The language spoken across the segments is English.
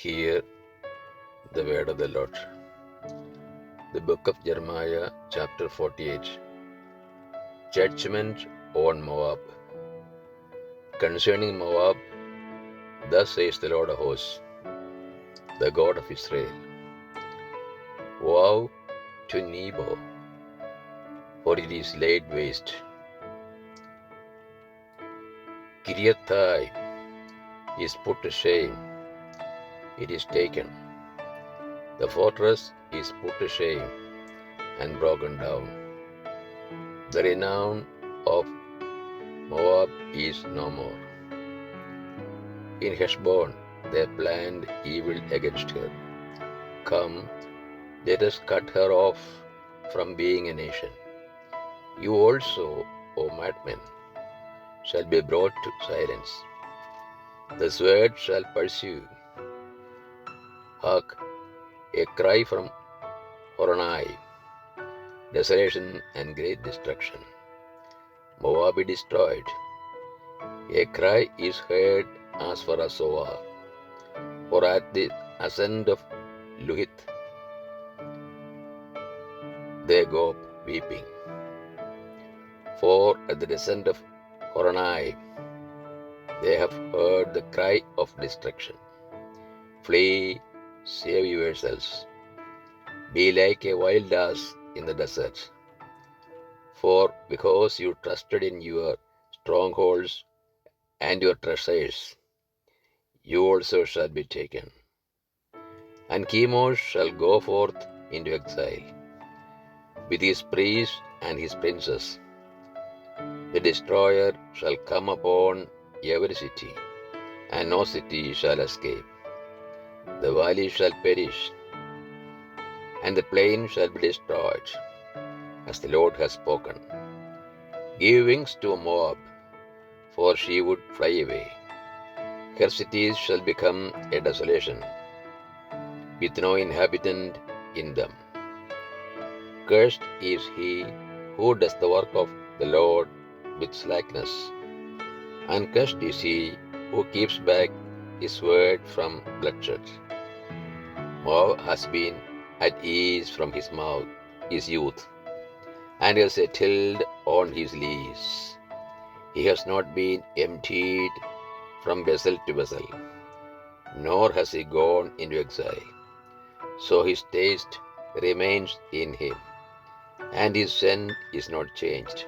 Hear the word of the Lord. The book of Jeremiah, chapter 48. Judgment on Moab. Concerning Moab, thus says the Lord of hosts, the God of Israel. Woe to Nebo, for it is laid waste. Kiriathai is put to shame, it is taken. The fortress is put to shame and broken down. The renown of Moab is no more. In Heshbon they planned evil against her. Come, let us cut her off from being a nation. You also, O madmen, shall be brought to silence. The sword shall pursue. Hark, a cry from Horonai, desolation and great destruction. Moab be destroyed. A cry is heard as far as Zoar, for at the ascent of Luhith they go weeping. For at the descent of Horonai they have heard the cry of destruction. Flee, save yourselves. Be like a wild ass in the desert. For because you trusted in your strongholds and your treasures, you also shall be taken. And Chemosh shall go forth into exile, with his priests and his princes. The destroyer shall come upon every city, and no city shall escape. The valley shall perish, and the plain shall be destroyed, as the Lord has spoken. Give wings to Moab, for she would fly away. Her cities shall become a desolation, with no inhabitant in them. Cursed is he who does the work of the Lord with slackness, and cursed is he who keeps back his word from bloodshed. Moab has been at ease from his youth, and has settled on his lees. He has not been emptied from vessel to vessel, nor has he gone into exile. So his taste remains in him, and his scent is not changed.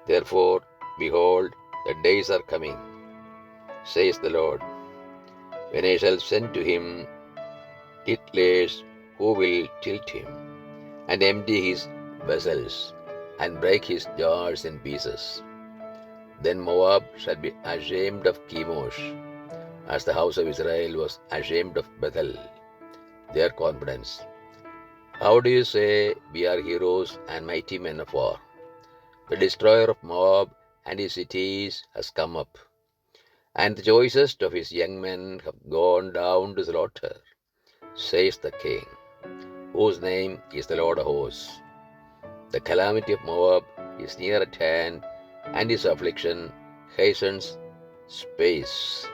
Therefore, behold, the days are coming, says the Lord, when I shall send to him titlers who will tilt him, and empty his vessels, and break his jars in pieces. Then Moab shall be ashamed of Chemosh, as the house of Israel was ashamed of Bethel, their confidence. How do you say, we are heroes and mighty men of war? The destroyer of Moab and his cities has come up, and the choicest of his young men have gone down to slaughter, says the King, whose name is the Lord of hosts. The calamity of Moab is near at hand, and his affliction hastens space.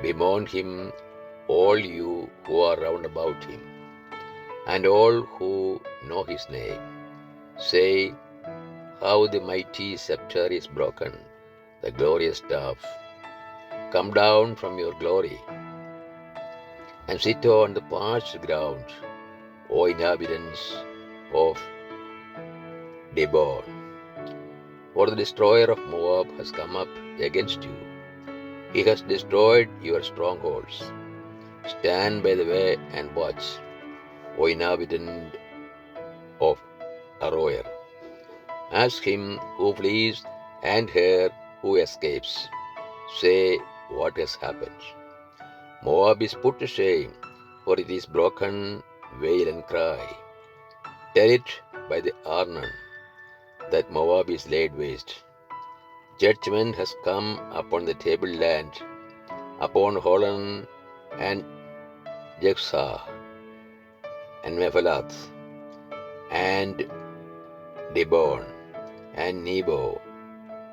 Bemoan him, all you who are round about him, and all who know his name. Say, how the mighty scepter is broken, the glorious staff. Come down from your glory, and sit on the parched ground, O inhabitants of Dibon. For the destroyer of Moab has come up against you. He has destroyed your strongholds. Stand by the way and watch, O inhabitant of Aroer. Ask him who flees and her who escapes. Say what has happened. Moab is put to shame, for it is broken, wail and cry. Tell it by the Arnon that Moab is laid waste. Judgment has come upon the tableland, upon Holon and Jephthah and Mephalath and Dibon and Nebo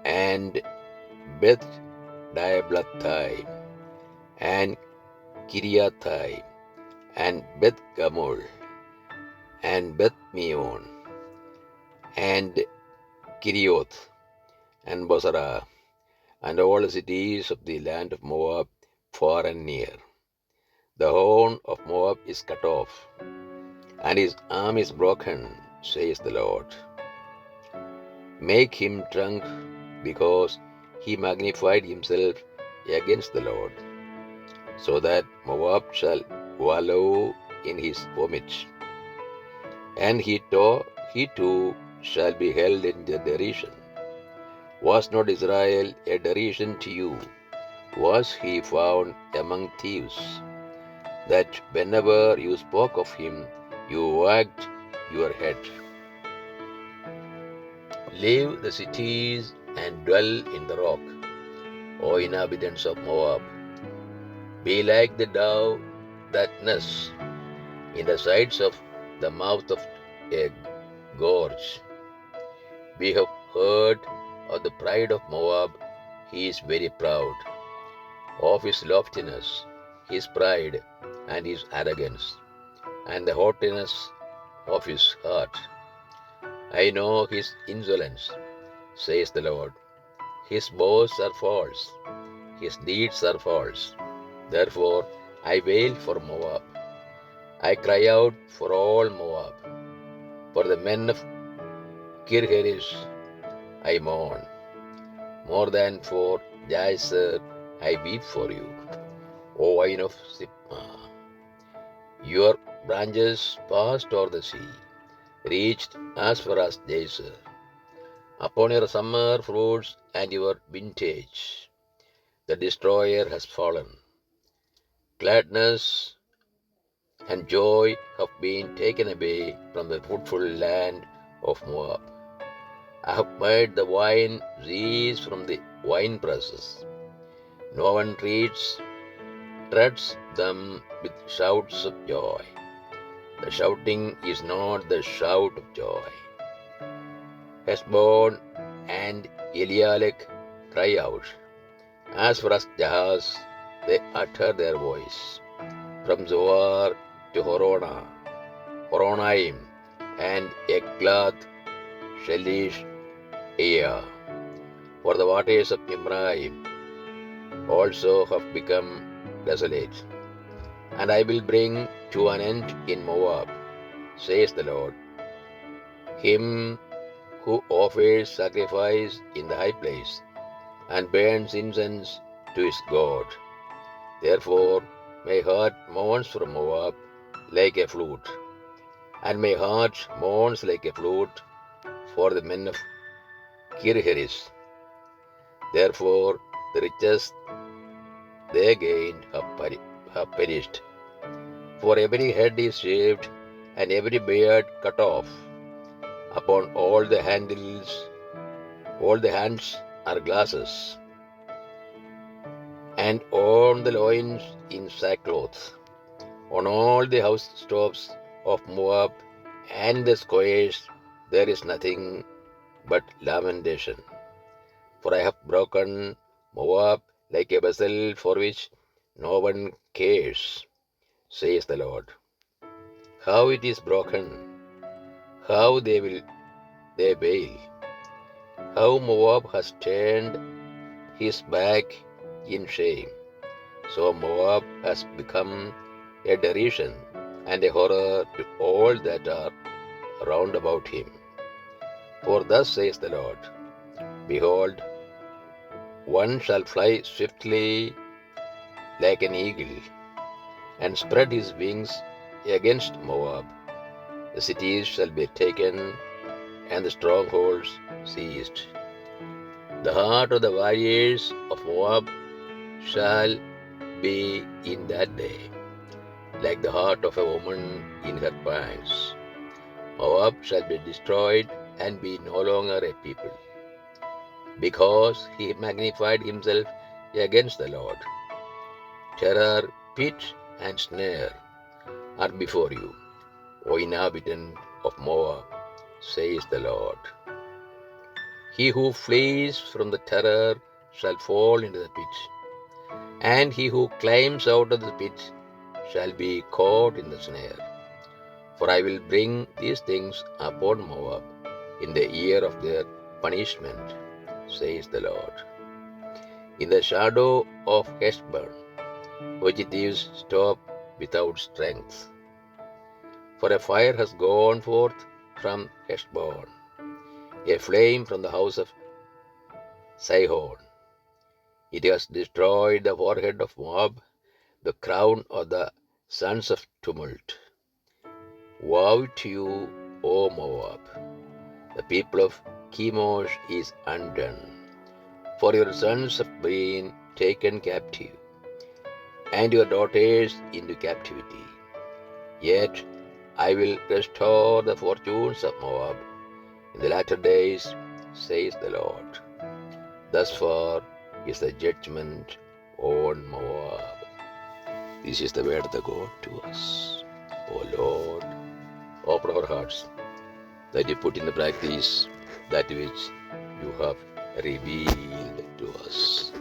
and Beth Diablathai and Kiriathai, and Beth Gamul, and Beth Meon, and Kirioth, and Bosra, and all the cities of the land of Moab, far and near. The horn of Moab is cut off, and his arm is broken, says the Lord. Make him drunk, because he magnified himself against the Lord, so that Moab shall wallow in his vomit, and he too shall be held in derision. Was not Israel a derision to you? Was he found among thieves, that whenever you spoke of him, you wagged your head? Leave the cities and dwell in the rock, O inhabitants of Moab. Be like the dove that nests in the sides of the mouth of a gorge. We have heard of the pride of Moab. He is very proud, of his loftiness, his pride, and his arrogance, and the haughtiness of his heart. I know his insolence, says the Lord. His boasts are false, his deeds are false. Therefore I wail for Moab. I cry out for all Moab. For the men of Kirheres I mourn. More than for Jazer I weep for you, O vine of Sibmah. Your branches passed o'er the sea, reached as far as Jazer. Upon your summer fruits and your vintage, the destroyer has fallen. Gladness and joy have been taken away from the fruitful land of Moab. I have made the wine cease from the wine presses. No one treads them with shouts of joy. The shouting is not the shout of joy. Heshbon and Elimelech cry out. As for us, Jahaz, they utter their voice. From Zoar to Horonaim, and Eglath Shelish Ea. For the waters of Nimraim also have become desolate. And I will bring to an end in Moab, says the Lord, him who offers sacrifice in the high place and burns incense to his God. Therefore my heart mourns for Moab like a flute, and my heart mourns like a flute for the men of Kirheres. Therefore the riches they gained have perished. For every head is shaved, and every beard cut off. Upon all the hands are glasses, and on the loins in sackcloth. On all the housetops of Moab and the squares there is nothing but lamentation. For I have broken Moab like a vessel for which no one cares, says the Lord. How it is broken, how they wail, how Moab has turned his back in shame. So Moab has become a derision and a horror to all that are round about him. For thus says the Lord, behold, one shall fly swiftly like an eagle, and spread his wings against Moab. The cities shall be taken, and the strongholds seized. The heart of the warriors of Moab shall be in that day like the heart of a woman in her pangs. Moab shall be destroyed and be no longer a people, because he magnified himself against the Lord. Terror, pit, and snare are before you, O inhabitant of Moab, says the Lord. He who flees from the terror shall fall into the pit, and he who climbs out of the pit shall be caught in the snare. For I will bring these things upon Moab in the year of their punishment, says the Lord. In the shadow of Heshbon, fugitives stop without strength. For a fire has gone forth from Heshbon, a flame from the house of Sihon. It has destroyed the forehead of Moab, the crown of the sons of tumult. Woe to you, O Moab! The people of Chemosh is undone, for your sons have been taken captive, and your daughters into captivity. Yet I will restore the fortunes of Moab in the latter days, says the Lord. Thus far is the judgment on Moab. This is the word of the God to us. O Lord, open our hearts that you put in the practice that which you have revealed to us.